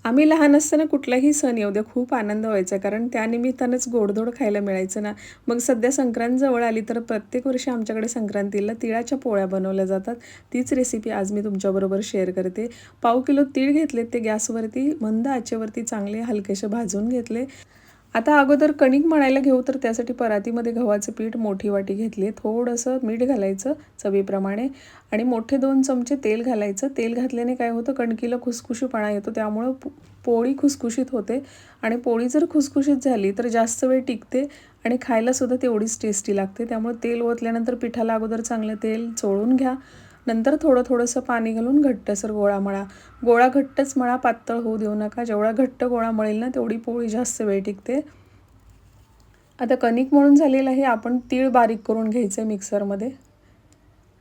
आम्ही लहान असताना कुठलाही सण येऊ द्या खूप आनंद व्हायचा कारण त्यानिमित्तानंच गोडधोड खायला मिळायचं ना. मग सध्या संक्रांत जवळ आली तर प्रत्येक वर्षी आमच्याकडे संक्रांतीला तिळाच्या पोळ्या बनवल्या जातात. तीच रेसिपी आज मी तुमच्याबरोबर शेअर करते. पाव किलो तीळ घेतले, ते गॅसवरती मंद आचेवरती चांगले हलकेसे भाजून घेतले. आता अगोदर कणिक मळायला घेऊ तर त्यासाठी परातीमध्ये गव्हाचं पीठ मोठी वाटी घेतली. थोडंसं मीठ घालायचं चवीप्रमाणे आणि मोठे 2 चमचे तेल घालायचं. तेल घातल्याने काय होतं, कणकीला खुसखुशीपणा येतो, त्यामुळं पोळी खुसखुशीत होते आणि पोळी जर खुसखुशीत झाली तर जास्त वेळ टिकते आणि खायलासुद्धा तेवढीच टेस्टी लागते. त्यामुळे तेल ओतल्यानंतर पिठाला अगोदर चांगलं तेल चोळून घ्या. नंतर थोडंसं पाणी घालून घट्टसर गोळा मळा. गोळा घट्टच मळा, पातळ होऊ देऊ नका. जेवढा घट्ट गोळा मळेल ना तेवढी पोळी जास्त वेळ टिकते. आता कणिक मळून झालेलं आहे. आपण तीळ बारीक करून घ्यायचं आहे मिक्सरमध्ये.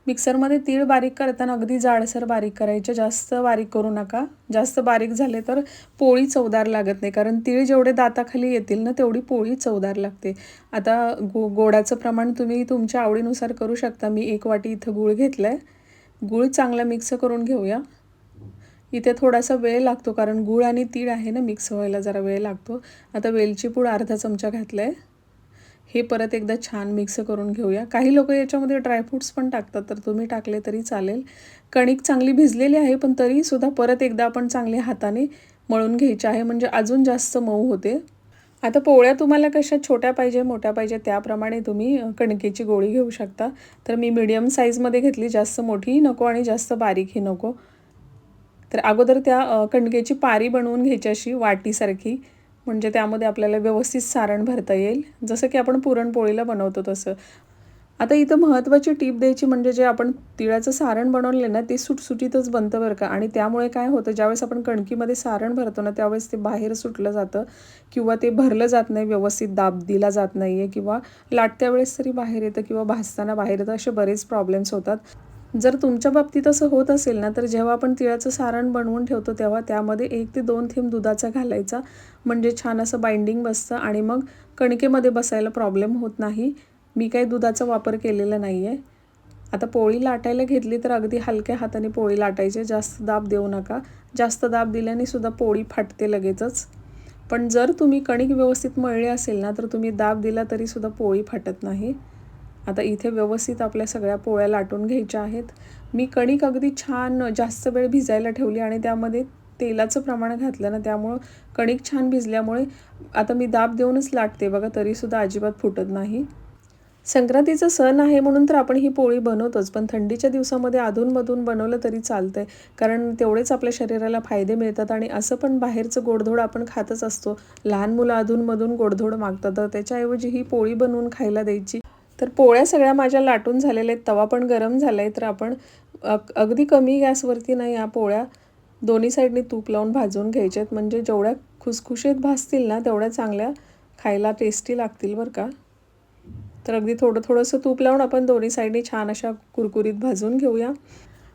मिक्सरमध्ये तीळ बारीक करताना अगदी जाडसर बारीक करायचे, जास्त बारीक करू नका. जास्त बारीक झाले तर पोळी चवदार लागत नाही, कारण तीळ जेवढे दाताखाली येतील ना तेवढी पोळी चवदार लागते. आता गोडाचं प्रमाण तुम्ही तुमच्या आवडीनुसार करू शकता. मी 1 वाटी इथं गूळ घेतला आहे. गूळ चांगला मिक्स करून घेऊया. इथे थोडासा वेळ लागतो कारण गूळ आणि तीळ आहे ना, मिक्स व्हायला जरा वेळ लागतो. आता वेलची पूड अर्धा चमचा घातला आहे. हे परत एकदा छान मिक्स करून घेऊया. काही लोक याच्यामध्ये ड्रायफ्रूट्स पण टाकतात, तर तुम्ही टाकले तरी चालेल. कणिक चांगली भिजलेली आहे, पण तरीसुद्धा परत एकदा आपण चांगले हाताने मळून घ्यायचे आहे, म्हणजे अजून जास्त मऊ होते. आता पोळ्या तुम्हाला कशा छोट्या पाहिजे, मोठ्या पाहिजे त्याप्रमाणे तुम्ही कणकेची गोळी घेऊ शकता. तर मी मीडियम साईजमध्ये घेतली, जास्त मोठीही नको आणि जास्त बारीकही नको. तर अगोदर त्या कणकेची पारी बनवून घ्यायची अशी वाटीसारखी, म्हणजे त्यामध्ये आपल्याला व्यवस्थित सारण भरता येईल, जसं की आपण पुरणपोळीला बनवतो तसं. आता इथं महत्त्वाची टीप द्यायची म्हणजे जे आपण तिळाचं सारण बनवले ना ते सुटसुटीतच बनतं बरं का. आणि त्यामुळे काय होतं, ज्यावेळेस आपण कणकीमध्ये सारण भरतो ना त्यावेळेस ते बाहेर सुटलं जातं किंवा ते भरलं जात नाही, व्यवस्थित दाब दिला जात नाही आहे, किंवा लाटत्या वेळेस तरी बाहेर येतं किंवा भाजताना बाहेर येतं. असे बरेच प्रॉब्लेम्स होतात. जर तुमच्या बाबतीत असं होत असेल ना, तर जेव्हा आपण तिळाचं सारण बनवून ठेवतो तेव्हा त्यामध्ये 1 ते 2 थेंब दुधाचा घालायचा, म्हणजे छान असं बाइंडिंग बसतं आणि मग कणकेमध्ये बसायला प्रॉब्लेम होत नाही. मी काही दुधाचा वापर केलेला नाही आहे. आता पोळी लाटायला घेतली तर अगदी हलक्या हाताने पोळी लाटायची, जास्त दाब देऊ नका. जास्त दाब दिल्याने सुद्धा पोळी फाटते लगेचच. पण जर तुम्ही कणिक व्यवस्थित मळली असेल ना तर तुम्ही दाब दिला तरीसुद्धा पोळी फाटत नाही. आता इथे व्यवस्थित आपल्या सगळ्या पोळ्या लाटून घ्यायच्या आहेत. मी कणिक अगदी छान जास्त वेळ भिजायला ठेवली आणि त्यामध्ये तेलाचं प्रमाण घातलं ना, त्यामुळं कणिक छान भिजल्यामुळे आता मी दाब देऊनच लाटते बघा, तरीसुद्धा अजिबात फुटत नाही. संक्रांतीचा सण आहे म्हणून तर आपण ही पोळी बनवतोच, पण थंडीच्या दिवसामध्ये अधूनमधून बनवलं तरी चालतंय, कारण तेवढेच आपल्या शरीराला फायदे मिळतात. आणि असं पण बाहेरचं गोडधोड आपण खातच असतो. लहान मुलं अधूनमधून गोडधोड मागतात, तर त्याच्याऐवजी ही पोळी बनवून खायला द्यायची. तर पोळ्या सगळ्या माझ्या लाटून झालेल्या आहेत. तवा पण गरम झाला आहे, तर आपण अगदी कमी गॅसवरती ना या पोळ्या दोन्ही साईडनी तूप लावून भाजून घ्यायच्या आहेत, म्हणजे जेवढ्या खुसखुशीत भाजतील ना तेवढ्या चांगल्या खायला टेस्टी लागतील बरं का. तर अगदी थोडंसं तूप लावून आपण दोन्ही साईडनी छान अशा कुरकुरीत भाजून घेऊया.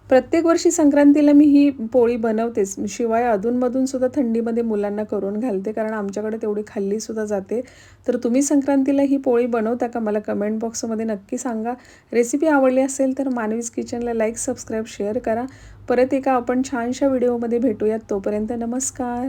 प्रत्येक वर्षी संक्रांतीला मी ही पोळी बनवतेच. शिवाय अधूनमधून सुद्धा थंडीमध्ये मुलांना करून घालते, कारण आमच्याकडे तेवढी खाल्लीसुद्धा जाते. तर तुम्ही संक्रांतीला ही पोळी बनवता का, मला कमेंट बॉक्समध्ये नक्की सांगा. रेसिपी आवडली असेल तर मानवीज किचनला लाईक, सबस्क्राईब, शेअर करा. परत एका आपण छानशा व्हिडिओमध्ये भेटूयात. तोपर्यंत नमस्कार.